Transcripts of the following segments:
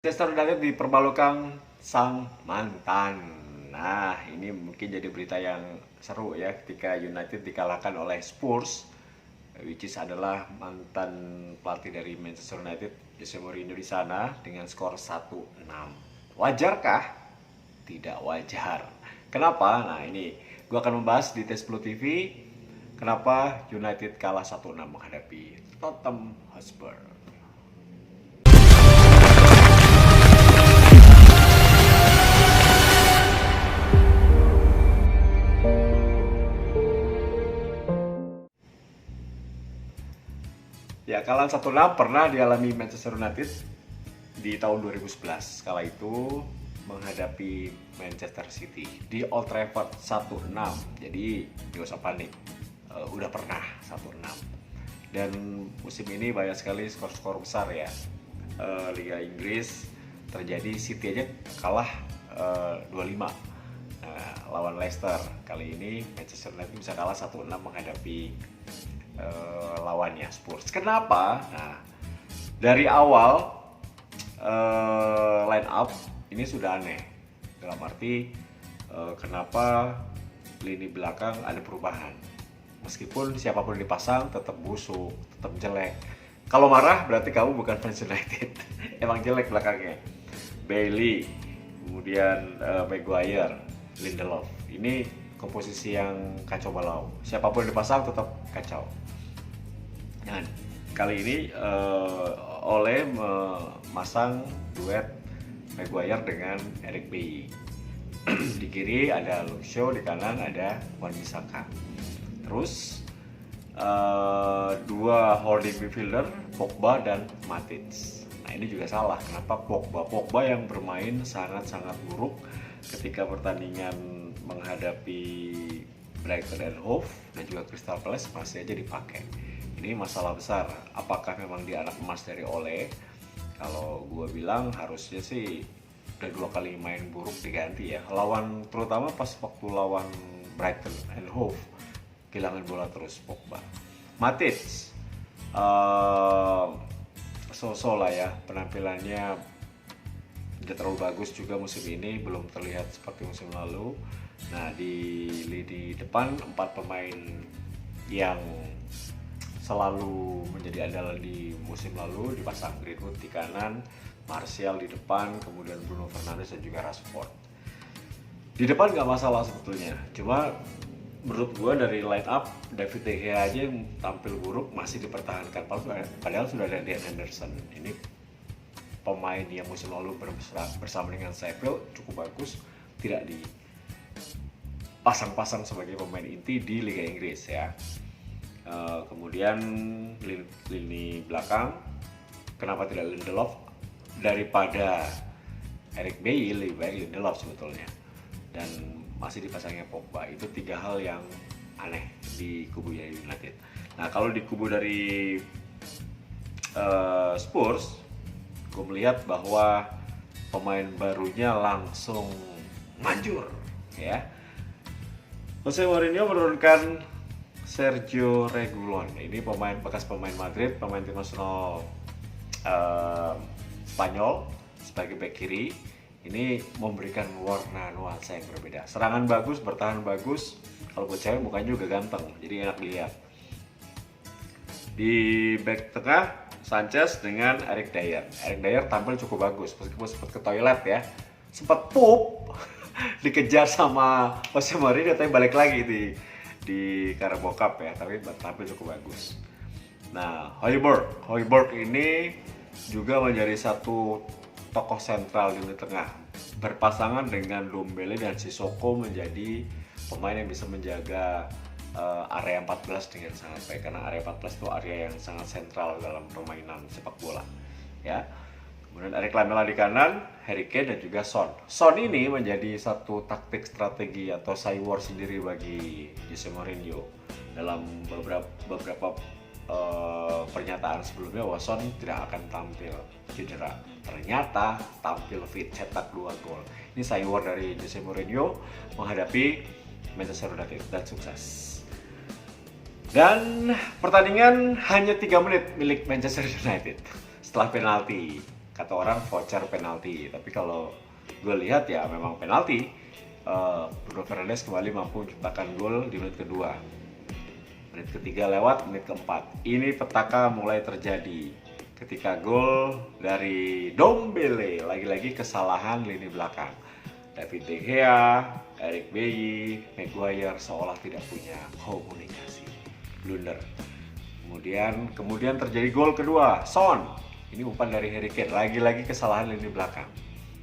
Manchester United dipermalukan sang mantan. Nah, ini mungkin jadi berita yang seru ya ketika United dikalahkan oleh Spurs, which is adalah mantan pelatih dari Manchester United, Jose Mourinho di sana dengan skor 1-6. Wajarkah? Tidak wajar. Kenapa? Nah, ini gue akan membahas di Tes Blue TV kenapa United kalah 1-6 menghadapi Tottenham Hotspur. Ya, kekalahan 1-6 pernah dialami Manchester United di tahun 2011. Kala itu menghadapi Manchester City di Old Trafford 1-6. Jadi gak usah panik. Udah pernah 1-6. Dan musim ini banyak sekali skor-skor besar ya. Liga Inggris terjadi, City aja kalah 2-5 lawan Leicester. Kali ini Manchester United bisa kalah 1-6 menghadapi lawannya Spurs. Kenapa? Nah, dari awal line up ini sudah aneh. Dalam arti kenapa lini belakang ada perubahan. Meskipun siapapun yang dipasang tetap busuk, tetap jelek. Kalau marah berarti kamu bukan fans United. Emang jelek belakangnya. Bailey, kemudian Maguire, Lindelof. Ini komposisi yang kacau balau. Siapapun yang dipasang tetap kacau. Nah, kali ini Ole memasang duet Maguire dengan Eric Bailly. Di kiri ada Luke Shaw, di kanan ada Wan-Bissaka. Terus dua holding midfielder, Pogba dan Matic. Nah, ini juga salah. Kenapa Pogba yang bermain sangat-sangat buruk ketika pertandingan menghadapi Brighton and Hove dan juga Crystal Palace masih aja dipakai. Ini masalah besar. Apakah memang dia anak emas dari Ole? Kalau gue bilang harusnya sih udah 2 kali main buruk diganti ya. Lawan, terutama pas waktu lawan Brighton and Hove, kehilangan bola terus Pogba. Matic, so-so lah ya, penampilannya tidak terlalu bagus juga musim ini, belum terlihat seperti musim lalu. Nah, di lini depan 4 pemain yang selalu menjadi andalan di musim lalu dipasang. Greenwood di kanan, Martial di depan, kemudian Bruno Fernandes dan juga Rashford. Di depan nggak masalah sebetulnya, cuma menurut gue dari line up David De Gea aja yang tampil buruk masih dipertahankan, padahal sudah ada Dean Henderson. Ini pemain yang musim lalu bersama dengan Sheffield cukup bagus, tidak dipasang-pasang sebagai pemain inti di Liga Inggris ya. Kemudian lini belakang, kenapa tidak Lindelof daripada Eric Bailly? Lebih baik Lindelof sebetulnya, dan masih dipasangnya Pogba. Itu 3 hal yang aneh di kubu United. Nah, kalau di kubu dari Spurs, gue melihat bahwa pemain barunya langsung manjur ya. Jose Mourinho menurunkan Sergio Reguilon. Ini bekas pemain Madrid, pemain tim nasional Spanyol sebagai bek kiri. Ini memberikan warna nuansa yang berbeda. Serangan bagus, bertahan bagus. Kalau buat cewek mukanya juga ganteng, jadi enak dilihat. Di bek tengah Sanchez dengan Eric Dier. Eric Dier tampil cukup bagus meskipun sempat ke toilet ya. Sempat pup dikejar sama Jose Mourinho, tapi balik lagi di Carabao Cup ya, tapi tampil cukup bagus. Nah, Højbjerg ini juga menjadi satu tokoh sentral di lini tengah, berpasangan dengan Ndombele dan Sissoko menjadi pemain yang bisa menjaga area 14 dengan sangat baik, karena area 14 itu area yang sangat sentral dalam permainan sepak bola ya. Kemudian Eric Lamela di kanan, Harry Kane dan juga Son. Son ini menjadi satu taktik strategi atau cywar sendiri bagi Jose Mourinho. Dalam beberapa pernyataan sebelumnya bahwa Son tidak akan tampil cedera. Ternyata tampil fit, cetak 2 gol. Ini cywar dari Jose Mourinho menghadapi Manchester United dan sukses. Dan pertandingan hanya 3 menit milik Manchester United setelah penalti. kata orang voucher penalti, tapi kalau gue lihat ya memang penalti. Bruno Fernandes kembali mampu menciptakan gol di menit kedua, menit ketiga lewat, menit keempat. Ini petaka mulai terjadi ketika gol dari Ndombele, lagi-lagi kesalahan lini belakang. David De Gea, Eric Bailly, Maguire seolah tidak punya komunikasi, blunder. Kemudian terjadi gol kedua, Son. Ini umpan dari Harry Kane, lagi-lagi kesalahan lini belakang.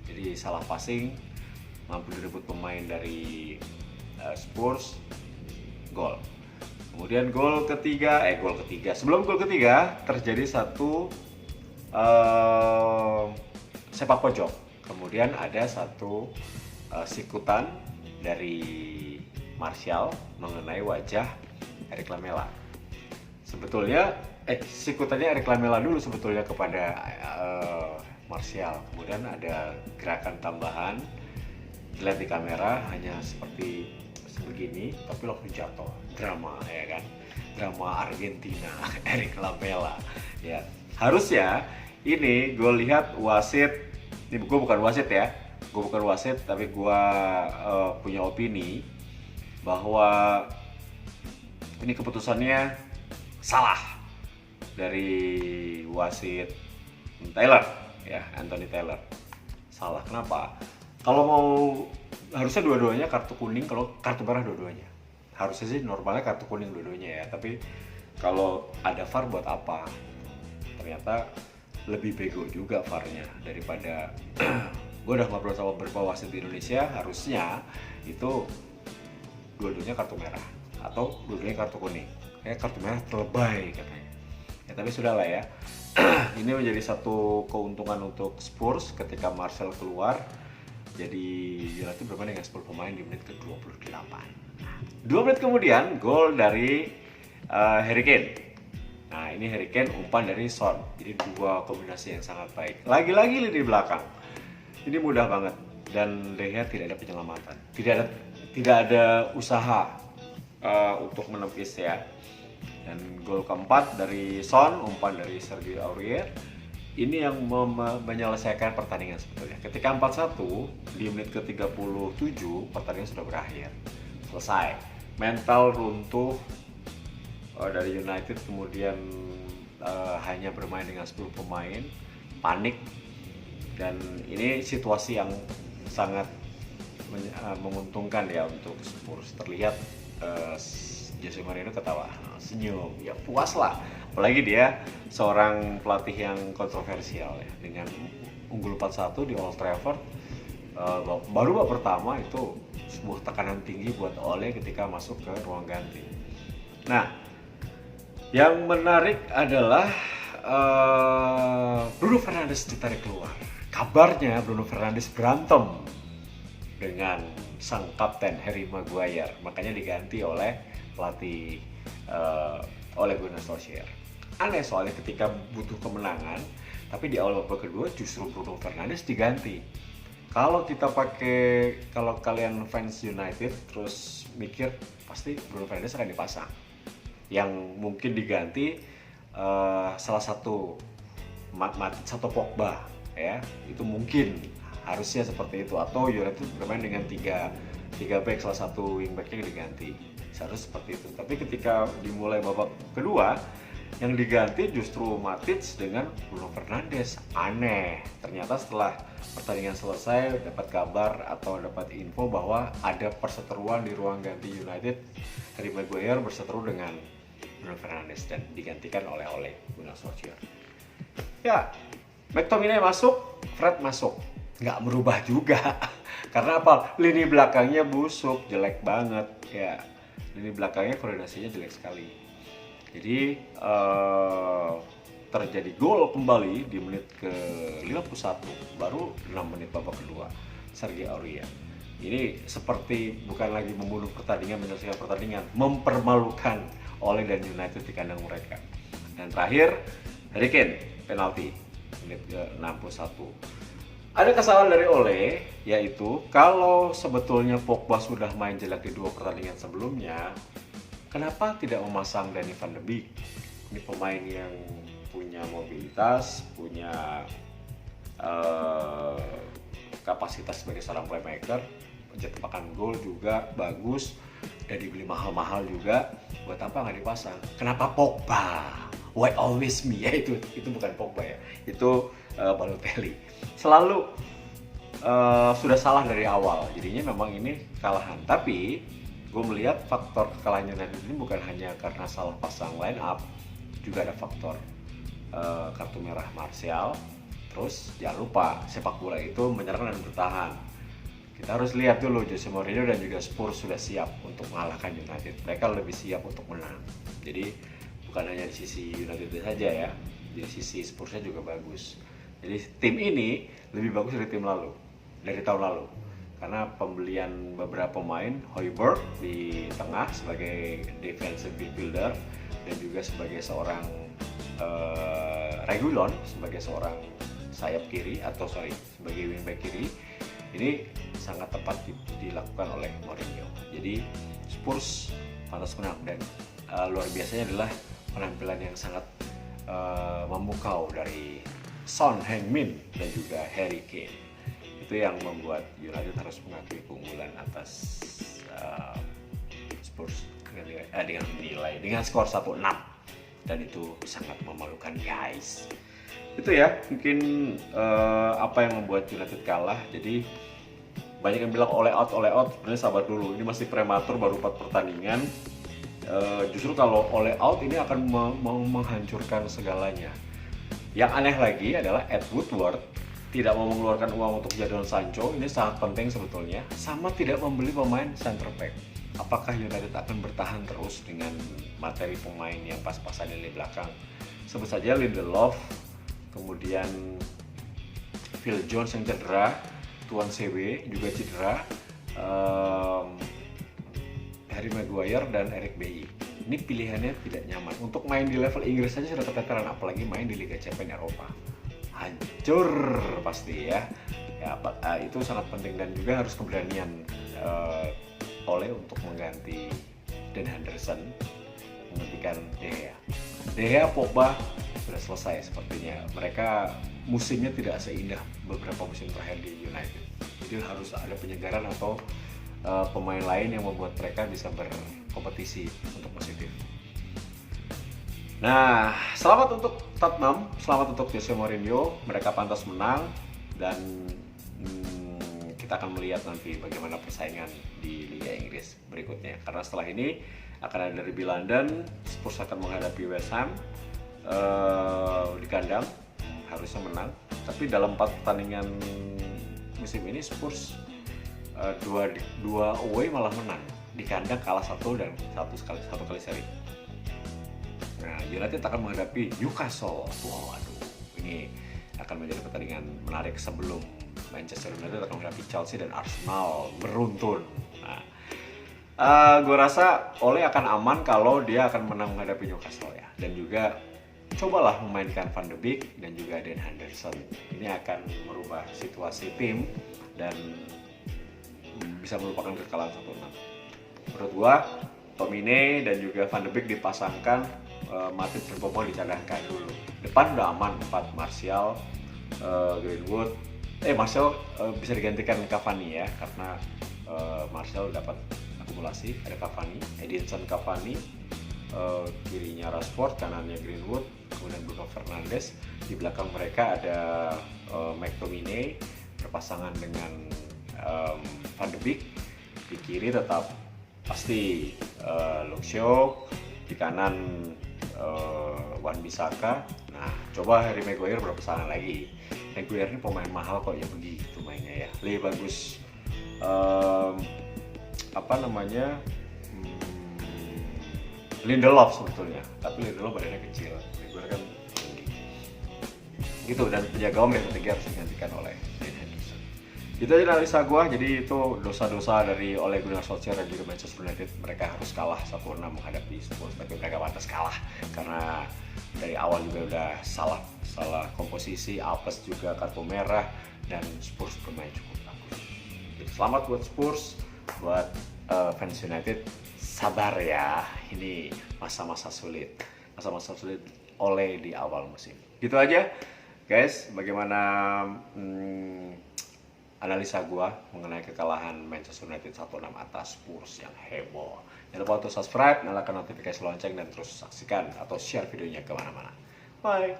Jadi salah passing, mampu direbut pemain dari Spurs, gol. Kemudian gol ketiga. Sebelum gol ketiga terjadi satu sepak pojok. Kemudian ada satu sikutan dari Martial mengenai wajah Eric Lamela. Sebetulnya sikutannya Eric Lamela dulu sebetulnya kepada Martial. Kemudian ada gerakan tambahan, dilihat di kamera hanya seperti sebegini, tapi langsung jatuh. Drama, ya kan? Drama Argentina, Eric Lamela. Ya, harusnya ini gue lihat wasit, ini gue bukan wasit ya, tapi gue punya opini bahwa ini keputusannya salah dari wasit Taylor, ya, Anthony Taylor. Salah, kenapa? Kalau mau harusnya dua-duanya kartu kuning, kalau kartu merah dua-duanya. Harusnya sih normalnya kartu kuning dua-duanya ya, tapi kalau ada VAR buat apa? Ternyata lebih bego juga VAR-nya daripada gue udah ngobrol sama beberapa wasit di Indonesia, harusnya itu dua-duanya kartu merah atau dua-duanya kartu kuning. Kartu merah terlebay katanya. Ya tapi sudahlah ya. Ini menjadi satu keuntungan untuk Spurs ketika Martial keluar. Jadi United bermain dengan 10 pemain di menit ke-28. 2 menit kemudian gol dari Harry Kane. Nah, ini Harry Kane umpan dari Son. Jadi dua kombinasi yang sangat baik. Lagi-lagi lini belakang. Ini mudah banget dan De Gea tidak ada penyelamatan. Tidak ada usaha untuk menepis ya. Dan gol keempat dari Son, umpan dari Sergio Aurier. Ini yang menyelesaikan pertandingan sebetulnya. Ketika 4-1 di menit ke-37 pertandingan sudah berakhir. Selesai. Mental runtuh dari United, kemudian hanya bermain dengan 10 pemain, panik. Dan ini situasi yang sangat menguntungkan ya untuk Spurs. Terlihat Jose Mourinho ketawa, senyum, ya puas lah. Apalagi dia seorang pelatih yang kontroversial ya, dengan unggul 4-1 di Old Trafford. Baru babak pertama itu sebuah tekanan tinggi buat Ole ketika masuk ke ruang ganti. Nah, yang menarik adalah Bruno Fernandes ditarik keluar. Kabarnya Bruno Fernandes berantem dengan sang kapten Harry Maguire, makanya diganti oleh pelatih Ole Gunnar Solskjaer. Aneh soalnya ketika butuh kemenangan, tapi di awal babak kedua justru Bruno Fernandes diganti. Kalau kalian fans United terus mikir pasti Bruno Fernandes akan dipasang. Yang mungkin diganti salah satu Pogba ya, itu mungkin harusnya seperti itu, atau United bermain dengan tiga back, salah satu wingbacknya diganti, seharusnya seperti itu. Tapi ketika dimulai babak kedua yang diganti justru Matic dengan Bruno Fernandes. Aneh, ternyata setelah pertandingan selesai dapat kabar atau dapat info bahwa ada perseteruan di ruang ganti United. Harry Maguire berseteru dengan Bruno Fernandes dan digantikan oleh Ole Gunnar Solskjaer. Ya, McTominay masuk, Fred masuk, nggak merubah juga. Karena apa? Lini belakangnya busuk, jelek banget ya. Lini belakangnya koordinasinya jelek sekali. Jadi terjadi gol kembali di menit ke-51, baru 6 menit babak kedua, Sergio Aurier. Ini seperti bukan lagi membunuh pertandingan, menyelesaikan pertandingan, mempermalukan Ole dan United di kandang mereka. Dan terakhir, Harry Kane, penalti, menit ke-61. Ada kesalahan dari Ole, yaitu kalau sebetulnya Pogba sudah main jelek di 2 pertandingan sebelumnya, kenapa tidak memasang Danny van de Beek? Ini pemain yang punya mobilitas, punya kapasitas sebagai seorang playmaker, tebakan gol juga bagus, dan dibeli mahal-mahal juga. Buat apa nggak dipasang? Kenapa Pogba? Why always me? Ya itu bukan Pogba ya, itu Balotelli. Selalu sudah salah dari awal, jadinya memang ini kalahan. Tapi gue melihat faktor kekalahan United ini bukan hanya karena salah pasang line up, juga ada faktor kartu merah Martial. Terus jangan lupa, sepak bola itu menyerang dan bertahan. Kita harus lihat dulu, Jose Mourinho dan juga Spurs sudah siap untuk mengalahkan United. Mereka lebih siap untuk menang. Jadi bukan hanya di sisi United saja ya, di sisi Spursnya juga bagus. Jadi tim ini lebih bagus dari tahun lalu. Karena pembelian beberapa pemain, Højbjerg di tengah sebagai defensive midfielder dan juga sebagai seorang Reguilon sebagai seorang sayap kiri sebagai wingback kiri, ini sangat tepat dilakukan oleh Mourinho. Jadi Spurs pantas menang, dan luar biasanya adalah penampilan yang sangat memukau dari Son Heung-min dan juga Harry Kane. Itu yang membuat United harus mengakui keunggulan atas Spurs dengan skor 1-6, dan itu sangat memalukan, guys. Itu ya mungkin apa yang membuat United kalah. Jadi banyak yang bilang all out, sebenarnya sabar dulu, ini masih prematur, baru 4 pertandingan. Justru kalau all out ini akan menghancurkan segalanya. Yang aneh lagi adalah Ed Woodward tidak mau mengeluarkan uang untuk Jadon Sancho, ini sangat penting sebetulnya, sama tidak membeli pemain center back. Apakah United akan bertahan terus dengan materi pemain yang pas-pasan di belakang? Sebut saja Lindelof, kemudian Phil Jones yang cedera, Tuan CW juga cedera, Harry Maguire dan Eric Bailly. Ini pilihannya tidak nyaman. Untuk main di level Inggris saja sudah keteteran, apalagi main di Liga Champions Eropa. Hancur pasti ya. Itu sangat penting, dan juga harus keberanian Ole untuk mengganti Dan Henderson, menggantikan De Gea, Pogba sudah selesai sepertinya. Mereka musimnya tidak seindah beberapa musim terakhir di United. Jadi harus ada penyegaran atau pemain lain yang membuat mereka bisa berkompetisi untuk positif. Nah, selamat untuk Tottenham, selamat untuk Jose Mourinho. Mereka pantas menang, dan kita akan melihat nanti bagaimana persaingan di Liga Inggris berikutnya. Karena setelah ini akan ada derby London, Spurs akan menghadapi West Ham di kandang, harusnya menang. Tapi dalam 4 pertandingan musim ini Spurs dua away malah menang, di kandang kalah 1 dan satu kali seri. Nah, United akan menghadapi Newcastle. Waduh, ini akan menjadi pertandingan menarik sebelum Manchester United akan menghadapi Chelsea dan Arsenal beruntun. Nah, gue rasa Ole akan aman kalau dia akan menang menghadapi Newcastle ya. Dan juga cobalah memainkan Van de Beek dan juga Dan Henderson. Ini akan merubah situasi tim dan bisa melupakan kekalahan 1-6. Menurut gua, Tomine dan juga Van de Beek dipasangkan, Matip dan Pogba dicadangkan dulu. Depan udah aman, 4 Martial, Greenwood. Martial bisa digantikan Cavani ya, karena Martial dapat akumulasi. Ada Cavani, Edinson Cavani, kirinya Rashford, kanannya Greenwood, kemudian Bruno Fernandes. Di belakang mereka ada McTominay berpasangan dengan Van de Beek. Di kiri tetap pasti Luke Shaw, di kanan Wan-Bissaka. Nah, coba Harry Maguire berpasangan lagi. Maguire ini pemain mahal kok ya, begitu mainnya ya. Lebih bagus Lindelof sebetulnya, tapi Lindelof badannya kecil, Maguire kan tinggi. Gitu, dan penjaga gawang yang ketiga harus digantikan oleh Dan Henderson. Itu aja analisa gue. Jadi itu dosa-dosa dari Ole Gunnar Solskjaer dan juga Manchester United. Mereka harus kalah 1-6 menghadapi Spurs, tapi mereka pantas kalah karena dari awal juga udah salah komposisi, apes juga kartu merah, dan Spurs bermain cukup bagus. Jadi selamat buat Spurs, buat fans United, sabar ya, ini masa-masa sulit Ole di awal musim. Gitu aja Guys, bagaimana analisa gua mengenai kekalahan Manchester United 1-6 atas Spurs yang heboh. Jangan lupa untuk subscribe, nyalakan notifikasi lonceng, dan terus saksikan atau share videonya kemana-mana. Bye!